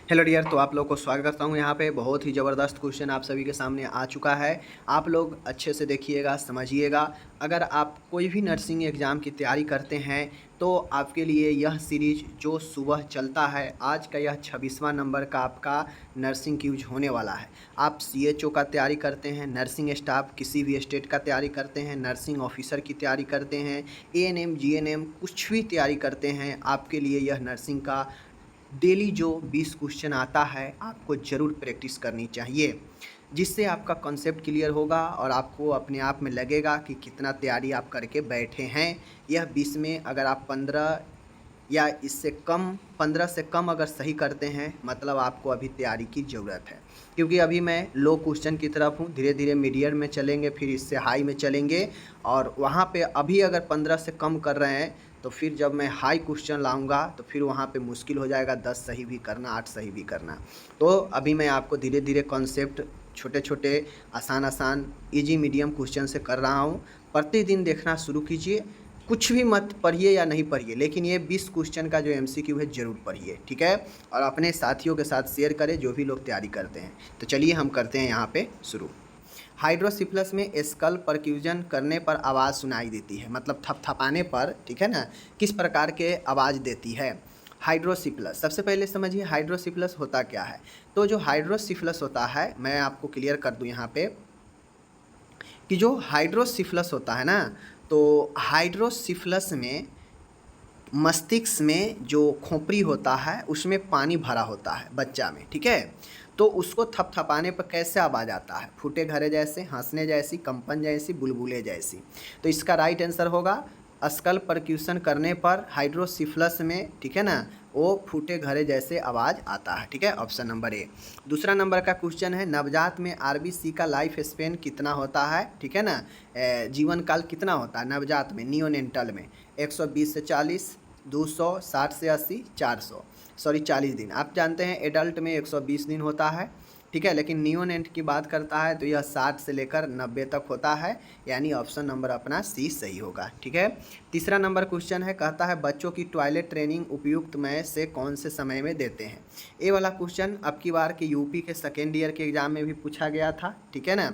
Hello dear, तो आप लोग को स्वागत करता हूं। यहाँ पे बहुत ही ज़बरदस्त क्वेश्चन आप सभी के सामने आ चुका है। आप लोग अच्छे से देखिएगा, समझिएगा। अगर आप कोई भी नर्सिंग एग्ज़ाम की तैयारी करते हैं तो आपके लिए यह सीरीज जो सुबह चलता है, आज का यह 26वां नंबर का आपका नर्सिंग क्यूज होने वाला है। आप सीएचओ का तैयारी करते हैं, नर्सिंग स्टाफ किसी भी स्टेट का तैयारी करते हैं, नर्सिंग ऑफिसर की तैयारी करते हैं, एएनएम जीएनएम कुछ भी तैयारी करते हैं, आपके लिए यह नर्सिंग का डेली जो 20 क्वेश्चन आता है आपको ज़रूर प्रैक्टिस करनी चाहिए, जिससे आपका कॉन्सेप्ट क्लियर होगा और आपको अपने आप में लगेगा कि कितना तैयारी आप करके बैठे हैं। यह 20 में अगर आप 15 या इससे कम 15 से कम अगर सही करते हैं, मतलब आपको अभी तैयारी की ज़रूरत है। क्योंकि अभी मैं लो क्वेश्चन की तरफ हूँ, धीरे धीरे मीडियम में चलेंगे, फिर इससे हाई में चलेंगे। और वहाँ पे अभी अगर 15 से कम कर रहे हैं तो फिर जब मैं हाई क्वेश्चन लाऊंगा तो फिर वहाँ पे मुश्किल हो जाएगा 10 सही भी करना, 8 सही भी करना। तो अभी मैं आपको धीरे धीरे कॉन्सेप्ट छोटे छोटे आसान आसान इजी मीडियम क्वेश्चन से कर रहा हूँ। प्रतिदिन देखना शुरू कीजिए। कुछ भी मत पढ़िए या नहीं पढ़िए, लेकिन ये 20 क्वेश्चन का जो एमसीक्यू है ज़रूर पढ़िए, ठीक है। और अपने साथियों के साथ शेयर करें जो भी लोग तैयारी करते हैं। तो चलिए हम करते हैं यहाँ पे शुरू। हाइड्रोसिफलस में स्कल परक्यूजन करने पर आवाज़ सुनाई देती है, मतलब थपथपाने पर, ठीक है ना, किस प्रकार के आवाज़ देती है हाइड्रोसिफलस। सबसे पहले समझिए हाइड्रोसिफलस होता क्या है। तो जो हाइड्रोसिफलस होता है, मैं आपको क्लियर कर दूं यहाँ पे कि जो हाइड्रोसिफलस होता है ना, तो हाइड्रोसिफलस में मस्तिष्क में जो खोपड़ी होता है उसमें पानी भरा होता है बच्चा में, ठीक है। तो उसको थपथपाने पर कैसे आवाज़ आता है, फूटे घरे जैसे, हंसने जैसी, कंपन जैसी, बुलबुले जैसी। तो इसका राइट आंसर होगा स्कल परक्यूशन करने पर हाइड्रोसिफलस में, ठीक है ना, वो फूटे घरे जैसे आवाज़ आता है, ठीक है। Option number A. दूसरा नंबर का क्वेश्चन है नवजात में आरबीसी का लाइफ स्पेन कितना होता है, ठीक है ना, जीवन काल कितना होता है नवजात में, नियोनेंटल में। 120 से 40, 200, 60 से 80, 400, सॉरी 40 दिन। आप जानते हैं एडल्ट में 120 दिन होता है, ठीक है, लेकिन नियोनेंट की बात करता है तो यह 60 से लेकर 90 तक होता है, यानी ऑप्शन नंबर अपना सी सही होगा, ठीक है। तीसरा नंबर क्वेश्चन है, कहता है बच्चों की टॉयलेट ट्रेनिंग उपयुक्त में से कौन से समय में देते हैं। ये वाला क्वेश्चन अब की बार के यूपी के सेकेंड ईयर के एग्जाम में भी पूछा गया था, ठीक है ना।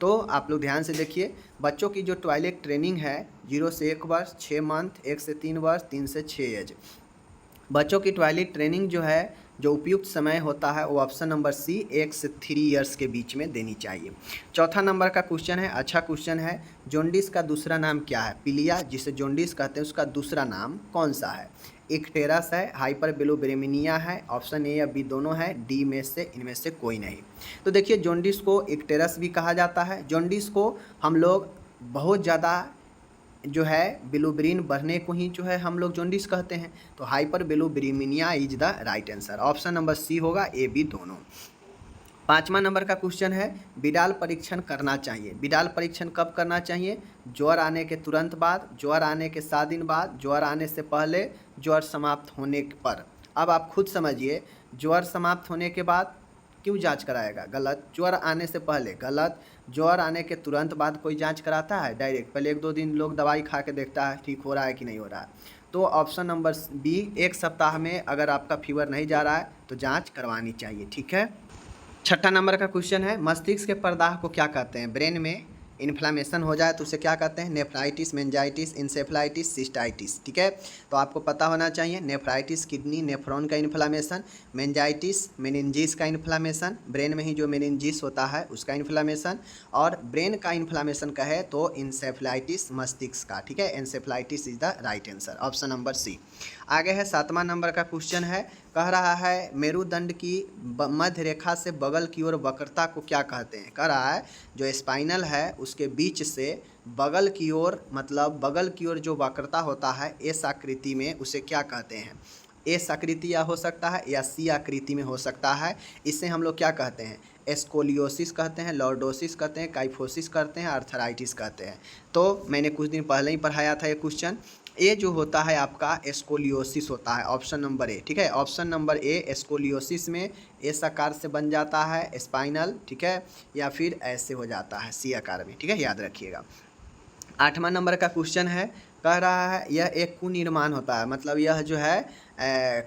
तो आप लोग ध्यान से देखिए, बच्चों की जो टॉयलेट ट्रेनिंग है 0 से 1 वर्ष, 6 मंथ, 1 से 3 वर्ष, 3 से 6 एज, बच्चों की टॉयलेट ट्रेनिंग जो है, जो उपयुक्त समय होता है वो ऑप्शन नंबर सी 1 से 3 इयर्स के बीच में देनी चाहिए। चौथा नंबर का क्वेश्चन है, अच्छा क्वेश्चन है, जॉन्डिस का दूसरा नाम क्या है। पीलिया जिसे जॉन्डिस कहते हैं उसका दूसरा नाम कौन सा है। इक्टेरस है, हाइपरबिलोबिरेमिनिया है, ऑप्शन ए या बी दोनों है, डी में से इनमें से कोई नहीं। तो देखिए जॉन्डिस को इक्टेरस भी कहा जाता है। जॉन्डिस को हम लोग बहुत ज़्यादा जो है बिलोब्रीन बढ़ने को ही जो है हम लोग जॉन्डिस कहते हैं। तो hyperbilirubinaemia is the right answer, option number C होगा, ए बी दोनों। पाँचवा नंबर का क्वेश्चन है, बिडाल परीक्षण करना चाहिए। बिडाल परीक्षण कब करना चाहिए, ज्वर आने के तुरंत बाद, ज्वर आने के 7 दिन बाद, ज्वर आने से पहले, ज्वर समाप्त होने पर। अब आप खुद समझिए, ज्वर समाप्त होने के बाद क्यों जांच कराएगा, गलत। ज्वर आने से पहले गलत, ज्वर आने के तुरंत बाद कोई जांच कराता है डायरेक्ट, पहले 1-2 दिन लोग दवाई खा के देखता है ठीक हो रहा है कि नहीं हो रहा है। तो ऑप्शन नंबर बी, 1 सप्ताह में अगर आपका फीवर नहीं जा रहा है तो जांच करवानी चाहिए, ठीक है। छठा नंबर का क्वेश्चन है, मस्तिष्क के प्रदाह को क्या कहते हैं। ब्रेन में इन्फ्लामेशन हो जाए तो उसे क्या कहते हैं, नेफ्राइटिस, मेंजाइटिस, इंसेफ्लाइटिस, सिस्टाइटिस, ठीक है। तो आपको पता होना चाहिए, नेफ्राइटिस किडनी नेफ्रॉन का इन्फ्लामेशन, मेंजाइटिस मेनिंजिस का इन्फ्लामेशन, ब्रेन में ही जो मेनिंजिस होता है उसका इन्फ्लामेशन, और ब्रेन का इन्फ्लामेशन का है तो इंसेफ्लाइटिस मस्तिष्क का, ठीक है। Encephalitis is the right answer, option number C. आगे है 7वां नंबर का क्वेश्चन है, कह रहा है मेरुदंड की मध्य रेखा से बगल की ओर वक्रता को क्या कहते हैं। कह रहा है जो स्पाइनल है उसके बीच से बगल की ओर, मतलब बगल की ओर जो वक्रता होता है एस आकृति में, उसे क्या कहते हैं। एस आकृति या हो सकता है या सी आकृति में हो सकता है। इसे हम लोग क्या कहते हैं, एस्कोलियोसिस कहते हैं, लॉर्डोसिस कहते हैं, काइफोसिस कहते हैं, आर्थराइटिस कहते हैं। तो मैंने कुछ दिन पहले ही पढ़ाया था ये क्वेश्चन। ये जो होता है आपका एस्कोलियोसिस होता है, ऑप्शन नंबर ए, ठीक है। ऑप्शन नंबर ए, एस्कोलियोसिस में एस आकार से बन जाता है स्पाइनल, ठीक है, या फिर ऐसे हो जाता है सी आकार में, ठीक है, याद रखिएगा। 8वां नंबर का क्वेश्चन है, कह रहा है यह एक कुनिर्माण होता है, मतलब यह जो है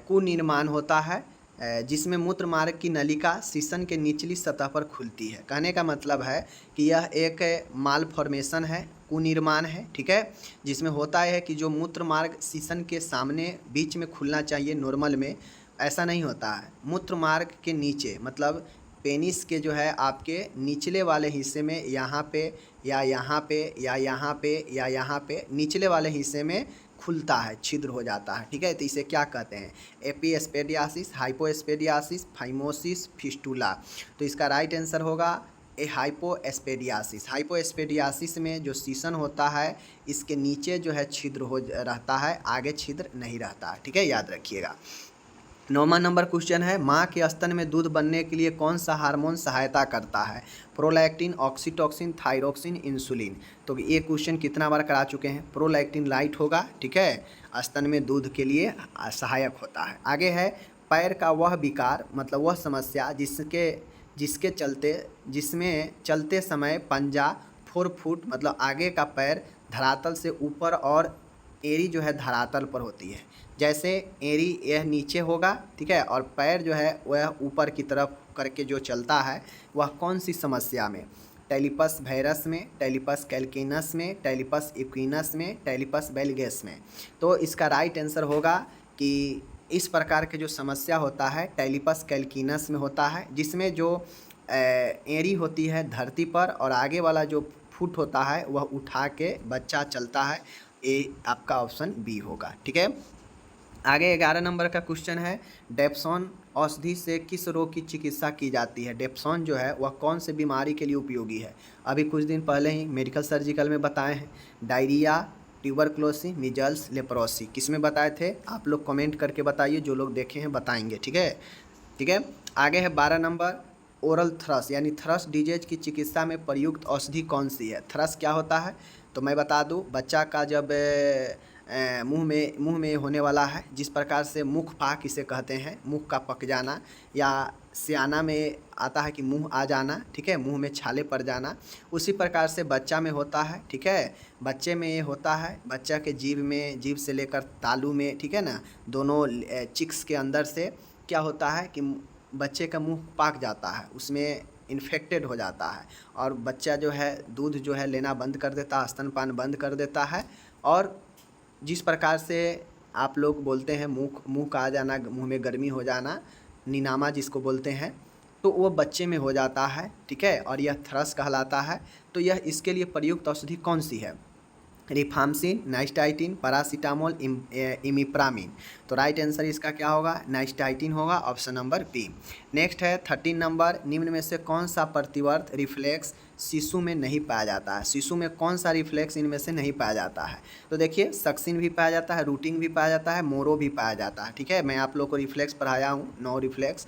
कुनिर्माण होता है जिसमें मूत्र मार्ग की नलिका शीशन के निचली सतह पर खुलती है। कहने का मतलब है कि यह एक माल फॉर्मेशन है, कुनिर्माण है, ठीक है, जिसमें होता है कि जो मूत्र मार्ग शीशन के सामने बीच में खुलना चाहिए, नॉर्मल में ऐसा नहीं होता है। मूत्र मार्ग के नीचे मतलब पेनिस के जो है आपके निचले वाले हिस्से में, यहाँ पे या यहाँ पे या यहाँ पे या यहाँ पे निचले वाले हिस्से में खुलता है, छिद्र हो जाता है, ठीक है। तो इसे क्या कहते हैं? एपीस्पेडियासिस, हाइपोस्पेडियासिस, फाइमोसिस, फिस्टुला। तो इसका राइट आंसर होगा ए हाइपोस्पेडियासिस। हाइपोस्पेडियासिस में जो शीशन होता है इसके नीचे जो है छिद्र हो रहता है, आगे छिद्र नहीं रहता है, ठीक है, याद रखिएगा। 9वां नंबर क्वेश्चन है, माँ के स्तन में दूध बनने के लिए कौन सा हार्मोन सहायता करता है? Prolactin, oxytocin, thyroxine, insulin. तो ये क्वेश्चन कितना बार करा चुके हैं? प्रोलैक्टिन लाइट होगा, ठीक है, स्तन में दूध के लिए सहायक होता है। आगे है, पैर का वह विकार मतलब वह समस्या जिसमें चलते समय पंजा 4 फुट मतलब आगे का पैर धरातल से ऊपर और एड़ी जो है धरातल पर होती है। जैसे एड़ी यह नीचे होगा, ठीक है, और पैर जो है वह ऊपर की तरफ करके जो चलता है, वह कौन सी समस्या में? टेलिपस वेरस में, टेलिपस कैल्किनस में, टेलिपस इक्विनस में, टेलिपस बेलगेस में। तो इसका राइट आंसर होगा कि इस प्रकार के जो समस्या होता है टेलिपस कैल्किनस में होता है, जिसमें जो एड़ी होती है धरती पर और आगे वाला जो फुट होता है वह उठा के बच्चा चलता है। ये आपका ऑप्शन बी होगा, ठीक है। आगे 11 नंबर का क्वेश्चन है, डेप्सोन औषधि से किस रोग की चिकित्सा की जाती है? डेप्सोन जो है वह कौन से बीमारी के लिए उपयोगी है? अभी कुछ दिन पहले ही मेडिकल सर्जिकल में बताए हैं। Diarrhoea, tuberculosis, measles, leprosy. किस में बताए थे? आप लोग कमेंट करके बताइए, जो लोग देखे हैं बताएंगे, ठीक है, ठीक है। आगे है 12 नंबर, ओरल थ्रस यानी थ्रस डिजीज की चिकित्सा में प्रयुक्त औषधि कौन सी है? थ्रस क्या होता है तो मैं बता दूं, बच्चा का जब मुंह में होने वाला है, जिस प्रकार से मुख पाक इसे कहते हैं, मुख का पक जाना, या सियाना में आता है कि मुंह आ जाना, ठीक है, मुंह में छाले पड़ जाना, उसी प्रकार से बच्चा में होता है, ठीक है। बच्चे में ये होता है, बच्चा के जीभ से लेकर तालू में, ठीक है ना, दोनों चिक्स के अंदर से क्या होता है कि बच्चे का मुंह पाक जाता है, उसमें इन्फेक्टेड हो जाता है और बच्चा जो है दूध जो है लेना बंद कर देता है, स्तनपान बंद कर देता है। और जिस प्रकार से आप लोग बोलते हैं मुंह का आ जाना, मुंह में गर्मी हो जाना, निनामा जिसको बोलते हैं, तो वो बच्चे में हो जाता है, ठीक है, और यह थ्रस कहलाता है। तो यह इसके लिए प्रयुक्त औषधि कौन सी है? रिफाम्सिन, नाइस्टाइटिन, पैरासीटामोल, इमिप्रामिन। तो राइट आंसर इसका क्या होगा? नाइस्टाइटिन होगा, ऑप्शन नंबर बी। नेक्स्ट है 13 नंबर, निम्न में से कौन सा प्रतिवर्त रिफ्लेक्स शिशु में नहीं पाया जाता है? शिशु में कौन सा रिफ्लेक्स इनमें से नहीं पाया जाता है? तो देखिए, सक्सिन भी पाया जाता है, रूटिंग भी पाया जाता है, मोरो भी पाया जाता है, ठीक है। मैं आप लोग को रिफ्लेक्स पढ़ाया हूँ, 9 रिफ्लेक्स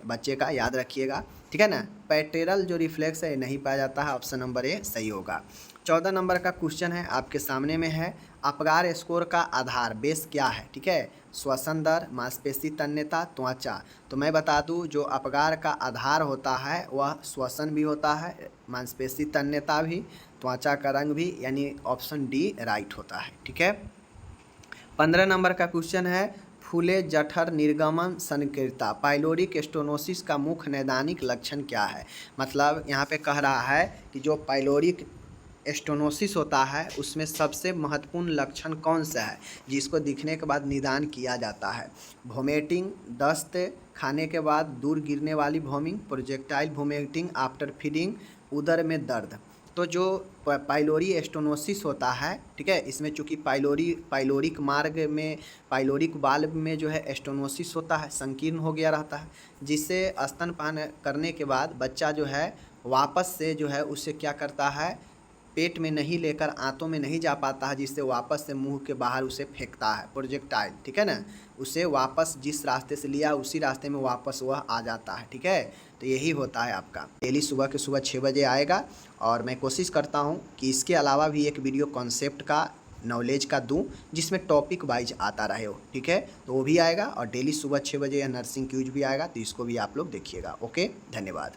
बच्चे का याद रखिएगा, ठीक है ना। पैटेरल जो रिफ्लेक्स है नहीं पाया जाता है, ऑप्शन नंबर ए सही होगा। 14 नंबर का क्वेश्चन है, आपके सामने में है, अपगार स्कोर का आधार बेस क्या है? ठीक है, श्वसन दर, मांसपेशी तन्यता, त्वचा। तो मैं बता दूं, जो अपगार का आधार होता है वह श्वसन भी होता है, मांसपेशी तन्यता भी, त्वचा का रंग भी, यानी ऑप्शन डी राइट होता है, ठीक है। 15 नंबर का क्वेश्चन है, फूले जठर निर्गमन संकीर्णता पाइलोरिक स्टेनोसिस का मुख्य नैदानिक लक्षण क्या है? मतलब यहाँ पे कह रहा है कि जो पाइलोरिक स्टेनोसिस होता है उसमें सबसे महत्वपूर्ण लक्षण कौन सा है जिसको दिखने के बाद निदान किया जाता है? वोमिटिंग, दस्त, खाने के बाद दूर गिरने वाली वोमिंग, प्रोजेक्टाइल वोमिटिंग आफ्टर फीडिंग, उदर में दर्द। तो जो पाइलोरी स्टेनोसिस होता है, ठीक है, इसमें चूँकि पाइलोरिक मार्ग में, पाइलोरिक वाल्व में जो है स्टेनोसिस होता है, संकीर्ण हो गया रहता है, जिससे स्तनपान करने के बाद बच्चा जो है वापस से जो है उसे क्या करता है, पेट में नहीं लेकर आंतों में नहीं जा पाता है, जिससे वापस से मुंह के बाहर उसे फेंकता है, प्रोजेक्टाइल, ठीक है ना, उसे वापस जिस रास्ते से लिया उसी रास्ते में वापस वह आ जाता है, ठीक है। तो यही होता है आपका। डेली सुबह के सुबह 6 बजे आएगा और मैं कोशिश करता हूँ कि इसके अलावा भी एक वीडियो कॉन्सेप्ट का, नॉलेज का दूँ जिसमें टॉपिक वाइज आता रहे हो, ठीक है। तो वो भी आएगा और डेली सुबह 6 बजे या नर्सिंग क्यूज भी आएगा, तो इसको भी आप लोग देखिएगा। ओके, धन्यवाद।